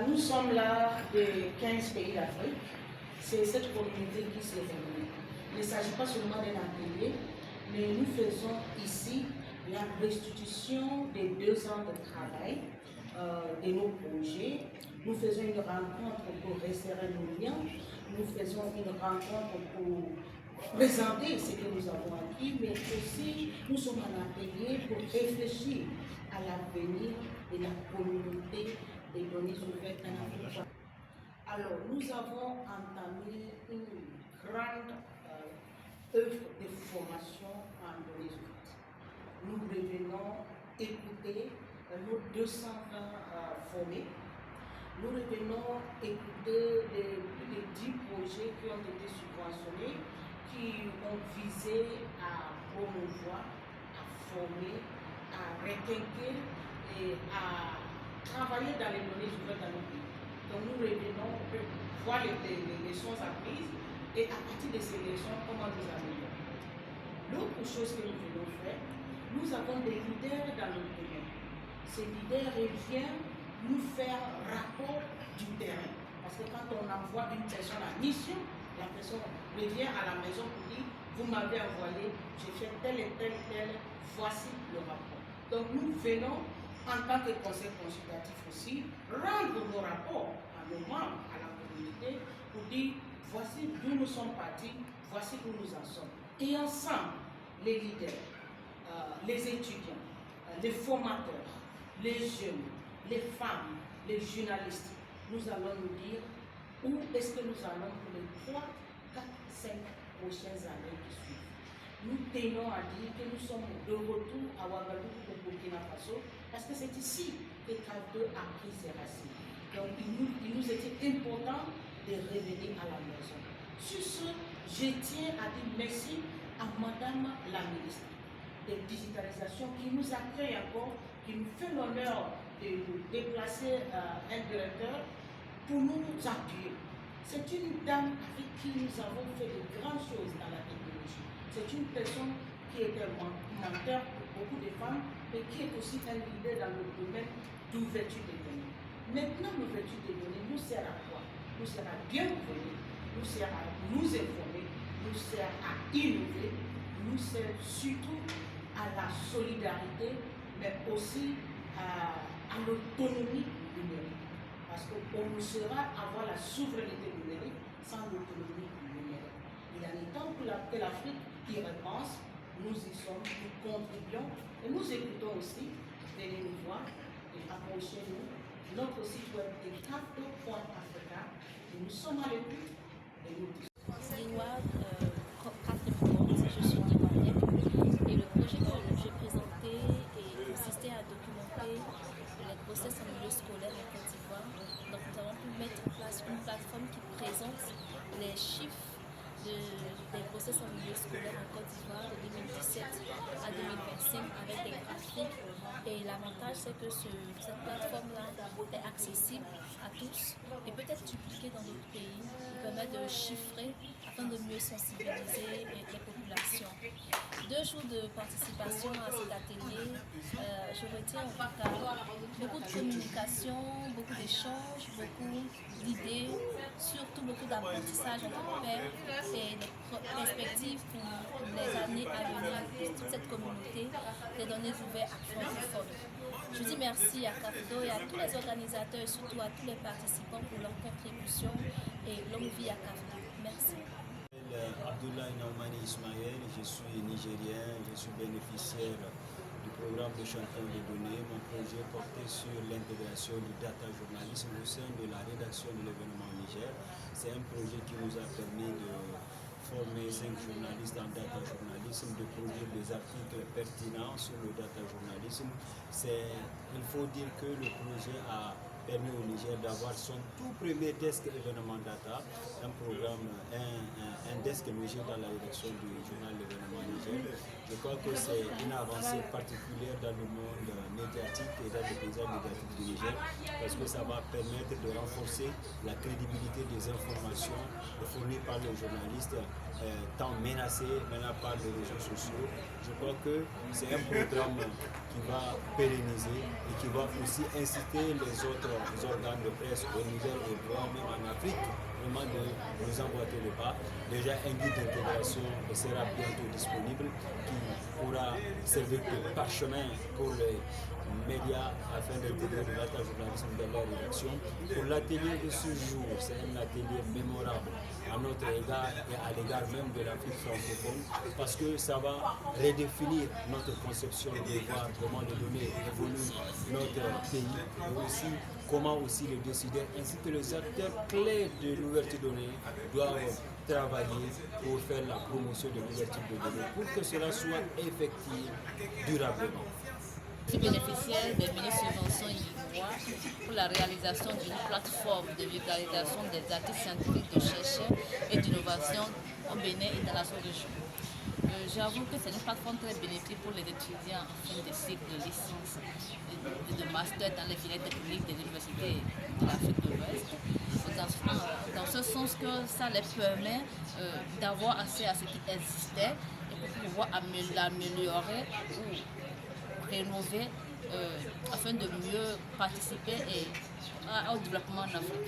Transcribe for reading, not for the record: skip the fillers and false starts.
Nous sommes là de 15 pays d'Afrique. C'est cette communauté qui s'est réunie. Il ne s'agit pas seulement d'un atelier, mais nous faisons ici la restitution des 2 ans de travail de nos projets. Nous faisons une rencontre pour resserrer nos liens. Nous faisons une rencontre pour présenter ce que nous avons acquis, mais aussi nous sommes en atelier pour réfléchir à l'avenir de la communauté des données ouvertes en Afrique. Alors, nous avons entamé une grande œuvre de formation en données ouvertes. Nous revenons écouter nos 220 formés. Nous revenons écouter les 10 projets qui ont été subventionnés, qui ont visé à promouvoir, à former, à requinquer et à travailler dans les données ouvertes dans nos pays. Donc nous revenons voir les leçons apprises et à partir de ces leçons, comment nous améliorer. L'autre chose que nous voulons faire, nous avons des leaders dans le domaine. Ces leaders viennent nous faire rapport du terrain. Parce que quand on envoie une personne en mission, la personne revient à la maison pour dire vous m'avez envoyé, j'ai fait tel et tel, voici le rapport. Donc nous venons en tant que conseil consultatif aussi rendre nos rapports à nos membres, à la communauté pour dire voici d'où nous sommes partis, voici où nous en sommes. Et ensemble, les leaders, les étudiants, les formateurs, les jeunes, les femmes, les journalistes, nous allons nous dire où est-ce que nous allons pour les 3, 4, 5 prochaines années qui suivent. Nous tenons à dire que nous sommes de retour à Ouagadougou au Burkina Faso parce que c'est ici que CAF2 a pris ses racines. Donc il nous était important de revenir à la maison. Sur ce, je tiens à dire merci à Madame la ministre de digitalisation qui nous accueille encore, qui nous fait l'honneur de nous déplacer un directeur pour nous appuyer. C'est une dame avec qui nous avons fait de grandes choses dans la technologie. C'est une personne qui est un menteur pour beaucoup de femmes, mais qui est aussi un leader dans le domaine d'ouverture des données. Maintenant, l'ouverture des données nous sert à quoi? Nous sert à bien gouverner, nous sert à nous informer, nous sert à innover, nous sert surtout à la solidarité, mais aussi à l'autonomie numérique. Parce qu'on ne saura avoir la souveraineté numérique sans l'autonomie numérique. Il en est temps que l'Afrique y repense, nous y sommes, nous contribuons et nous écoutons aussi, venez nous voir et approchez-nous. Notre site web est CAF2.Africa et nous sommes à l'écoute et nous discutons. Je suis Ivoirienne et le projet que j'ai présenté consistait à documenter les grossesses en milieu scolaire en Côte d'Ivoire. Donc nous avons pu mettre en place une plateforme qui présente les chiffres des grossesses en milieu scolaire en Côte d'Ivoire de 2017 à 2025 avec des graphiques. Et l'avantage, c'est que cette plateforme-là est accessible à tous et peut être dupliquée dans d'autres pays qui permet de chiffrer afin de mieux sensibiliser les populations. 2 jours de participation à cet atelier, je retiens en tout cas beaucoup de communication, beaucoup d'échanges, beaucoup d'idées, surtout beaucoup d'apprentissage entre pairs et des perspectives pour les années à venir pour toute cette communauté des données ouvertes francophones. Je dis merci à CAF2 et à tous les organisateurs et surtout à tous les participants pour leur contribution et longue vie à CAF2. Merci. Abdoulaye Naoumani Ismaël, je suis nigérien, je suis bénéficiaire du programme de champion de données. Mon projet portait sur l'intégration du data journalisme au sein de la rédaction de l'événement Niger. C'est un projet qui nous a permis de former 5 journalistes en data journalisme, de produire des articles pertinents sur le data journalisme. Il faut dire que le projet a permis au Niger d'avoir son tout premier desk événement data, un programme, un desk logé dans la rédaction du journal L'événement Niger. Je crois que c'est une avancée particulière dans le monde médiatique et dans le paysage médiatique du Niger, parce que ça va permettre de renforcer la crédibilité des informations fournies par les journalistes, tant menacés maintenant par les réseaux sociaux. Je crois que c'est un programme qui va pérenniser et qui va aussi inciter les autres organes de presse au Niger et voire même en Afrique vraiment de nous emboîter le pas. Déjà un guide d'intégration sera bientôt disponible qui pourra servir de parchemin pour les médias afin d'intégrer le data journalisme dans leur rédaction. Pour l'atelier de ce jour, c'est un atelier mémorable à notre égard et à l'égard même de l'Afrique francophone parce que ça va redéfinir notre conception de voir comment les données évoluent notre pays et aussi comment aussi les décideurs ainsi que les acteurs clés de l'ouverture de données doivent travailler pour faire la promotion de l'ouverture de données pour que cela soit effectif durablement. Je suis bénéficiaire des mini-subventions IWA pour la réalisation d'une plateforme de vulgarisation des articles scientifiques de recherche et d'innovation au Bénin et dans la sous-région. J'avoue que c'est une plateforme très bénéfique pour les étudiants en fin de cycle de licence et de master dans les filières techniques des universités de l'Afrique de l'Ouest. Dans ce sens que ça les permet d'avoir accès à ce qui existait et pour pouvoir l'améliorer ou rénover afin de mieux participer au développement en Afrique.